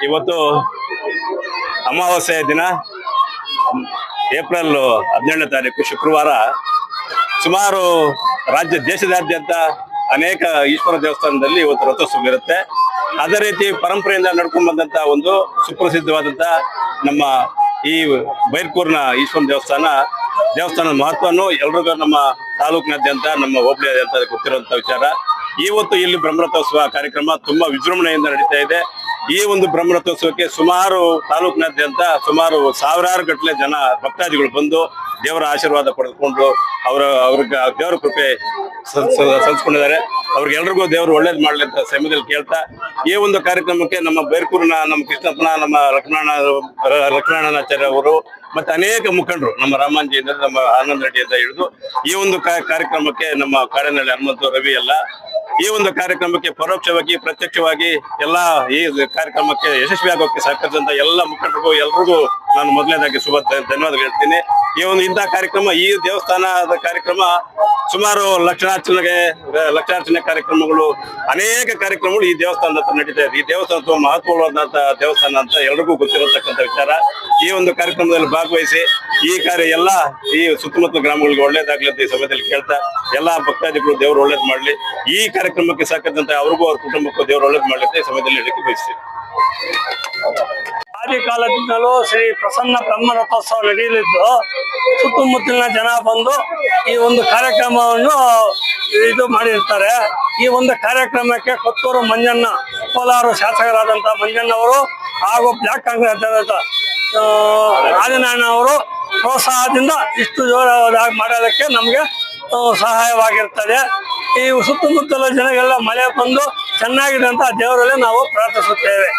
ಇವತ್ತು ಅಮಾವಾಸ್ಯೆಯ ದಿನ ಏಪ್ರಿಲ್ 17ನೇ ತಾರೀಕು ಶುಕ್ರವಾರ. ಸುಮಾರು ದೇಶದಾದ್ಯಂತ ಅನೇಕ ಈಶ್ವರ ದೇವಸ್ಥಾನದಲ್ಲಿ ಇವತ್ತು ರಥೋತ್ಸವ ಇರುತ್ತೆ. ಅದೇ ರೀತಿ ಪರಂಪರೆಯಿಂದ ನಡ್ಕೊಂಡು ಬಂದಂತ ಒಂದು ಸುಪ್ರಸಿದ್ಧವಾದಂತ ನಮ್ಮ ಈ ಬೈರ್ಕೂರಿನ ಈಶ್ವರ ದೇವಸ್ಥಾನದ ಮಹತ್ವವನ್ನು ಎಲ್ರಿಗೂ ನಮ್ಮ ತಾಲೂಕಿನಾದ್ಯಂತ ನಮ್ಮ ಹೋಬಳಿಯಾದ್ಯಂತ ಗೊತ್ತಿರುವಂತ ವಿಚಾರ. ಇವತ್ತು ಇಲ್ಲಿ ಬ್ರಹ್ಮರಥೋತ್ಸವ ಕಾರ್ಯಕ್ರಮ ತುಂಬಾ ವಿಜೃಂಭಣೆಯಿಂದ ನಡೀತಾ ಇದೆ. ಈ ಒಂದು ಬ್ರಹ್ಮರಥೋತ್ಸವಕ್ಕೆ ಸುಮಾರು ತಾಲೂಕಿನಾದ್ಯಂತ ಸುಮಾರು ಸಾವಿರಾರು ಗಟ್ಟಲೆ ಜನ ಭಕ್ತಾದಿಗಳು ಬಂದು ದೇವರ ಆಶೀರ್ವಾದ ಪಡೆದುಕೊಂಡು ಅವ್ರಿಗೆ ದೇವರ ಕೃಪೆ ಸಲ್ಲಿಸ್ಕೊಂಡಿದ್ದಾರೆ. ಅವ್ರಿಗೆಲ್ರಿಗೂ ದೇವರು ಒಳ್ಳೇದು ಮಾಡ್ಲಿ ಅಂತ ಸಮಯದಲ್ಲಿ ಕೇಳ್ತಾ, ಈ ಒಂದು ಕಾರ್ಯಕ್ರಮಕ್ಕೆ ನಮ್ಮ ಬೈರ್ಕೂರಿನ ನಮ್ಮ ಕೃಷ್ಣಪ್ಪನ, ನಮ್ಮ ಲಕ್ಷ್ಮಣಾಚಾರ್ಯ ಅವರು ಮತ್ತೆ ಅನೇಕ ಮುಖಂಡರು, ನಮ್ಮ ರಾಮಾಂಜಿಯಿಂದ ನಮ್ಮ ಆನಂದ್ ರೆಡ್ಡಿ ಅಂತ ಹಿಡಿದು ಈ ಒಂದು ಕಾರ್ಯಕ್ರಮಕ್ಕೆ ನಮ್ಮ ಕಾಡನಹಳ್ಳಿ ಹನುಮಂತ ರವಿ ಎಲ್ಲ ಈ ಒಂದು ಕಾರ್ಯಕ್ರಮಕ್ಕೆ ಪರೋಕ್ಷವಾಗಿ ಪ್ರತ್ಯಕ್ಷವಾಗಿ ಎಲ್ಲ ಈ ಕಾರ್ಯಕ್ರಮಕ್ಕೆ ಯಶಸ್ವಿಯಾಗೋಕ್ಕೆ ಸಹಕರಿಸಿದಂತ ಎಲ್ಲ ಮುಖಂಡರಿಗೂ ಎಲ್ರಿಗೂ ನಾನು ಮೊದಲನೇದಾಗಿ ಧನ್ಯವಾದ ಹೇಳ್ತೀನಿ. ಈ ಒಂದು ಇಂತಹ ಕಾರ್ಯಕ್ರಮ, ಈ ದೇವಸ್ಥಾನದ ಕಾರ್ಯಕ್ರಮ ಸುಮಾರು ಲಕ್ಷಾರ್ಚನೆ ಕಾರ್ಯಕ್ರಮಗಳು, ಅನೇಕ ಕಾರ್ಯಕ್ರಮಗಳು ಈ ದೇವಸ್ಥಾನದ ಹತ್ರ ನಡೀತಾ ಇದೆ. ಈ ದೇವಸ್ಥಾನ ತುಂಬಾ ಮಹತ್ವವಾದಂತ ದೇವಸ್ಥಾನ ಅಂತ ಎಲ್ರಿಗೂ ಗೊತ್ತಿರತಕ್ಕಂಥ ವಿಚಾರ. ಈ ಒಂದು ಕಾರ್ಯಕ್ರಮದಲ್ಲಿ ಭಾಗವಹಿಸಿ ಈ ಕಾರ್ಯ ಎಲ್ಲ ಈ ಸುತ್ತಮುತ್ತಲ ಗ್ರಾಮಗಳಿಗೆ ಒಳ್ಳೇದಾಗ್ಲಿ ಅಂತ ಈ ಸಮಯದಲ್ಲಿ ಕೇಳ್ತಾ, ಎಲ್ಲಾ ಭಕ್ತಾದಿಗಳು ದೇವರು ಒಳ್ಳೇದ್ ಮಾಡ್ಲಿ, ಈ ಕಾರ್ಯಕ್ರಮಕ್ಕೆ ಸಹಕರಿಸಿದಂತ ಅವ್ರಿಗೂ ಅವ್ರ ಕುಟುಂಬಕ್ಕೂ ದೇವರು ಒಳ್ಳೇದ್ ಮಾಡ್ಲಿ ಅಂತ ಈ ಸಮಯದಲ್ಲಿ ಹೇಳಕ್ಕೆ ಬಯಸ್ತೀನಿ. ಆದಿ ಕಾಲದಿಂದಲೂ ಶ್ರೀ ಪ್ರಸನ್ನ ಬ್ರಹ್ಮ ರಥೋತ್ಸವ ನಡೆಯಲಿದ್ದು ಸುತ್ತಮುತ್ತಲಿನ ಜನ ಬಂದು ಈ ಒಂದು ಕಾರ್ಯಕ್ರಮವನ್ನು ಇದು ಮಾಡಿರ್ತಾರೆ. ಈ ಒಂದು ಕಾರ್ಯಕ್ರಮಕ್ಕೆ ಕೊತ್ತೂರು ಮಂಜಣ್ಣ, ಕೋಲಾರ ಶಾಸಕರಾದಂತ ಮಂಜಣ್ಣವರು ಹಾಗೂ ಬ್ಲಾಕ್ ಕಾಂಗ್ರೆಸ್ ಆದಿನಾರಾಯಣ ಅವರು ಪ್ರೋತ್ಸಾಹದಿಂದ ಇಷ್ಟು ಜೋರಾಗಿ ಮಾಡೋದಕ್ಕೆ ನಮ್ಗೆ ಸಹಾಯವಾಗಿರ್ತದೆ. ಈ ಸುತ್ತಮುತ್ತಲ ಜನಗೆಲ್ಲ ಮಳೆ ಬಂದು ಚೆನ್ನಾಗಿರುವಂತಹ ದೇವರಲ್ಲಿ ನಾವು ಪ್ರಾರ್ಥಿಸುತ್ತೇವೆ.